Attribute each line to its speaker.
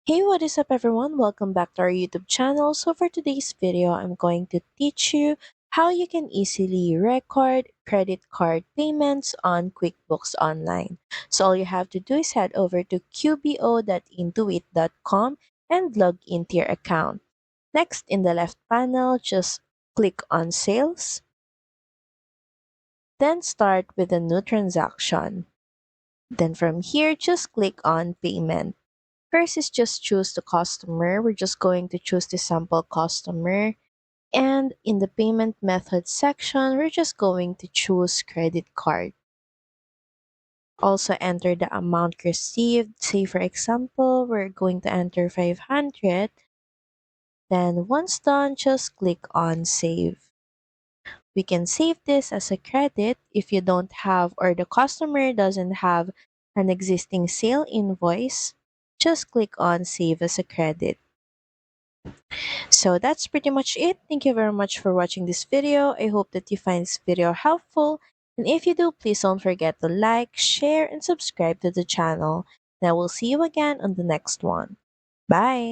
Speaker 1: Hey, what is up everyone? Welcome back to our YouTube channel. So for today's video, I'm going to teach you how you can easily record credit card payments on QuickBooks Online. So all you have to do is head over to qbo.intuit.com and log into your account. Next, in the left panel, just click on Sales, then start with a new transaction. Then from here, just click on Payment. First is just choose the customer. We're just going to choose the sample customer. And in the payment method section, we're just going to choose credit card. Also enter the amount received. Say for example, we're going to enter 500. Then once done, just click on save. We can save this as a credit if you don't have or the customer doesn't have an existing sale invoice. Just click on save as a credit. So that's pretty much it. Thank you very much for watching this video. I hope that you find this video helpful. And if you do, please don't forget to like, share, and subscribe to the channel. And I will see you again on the next one. Bye!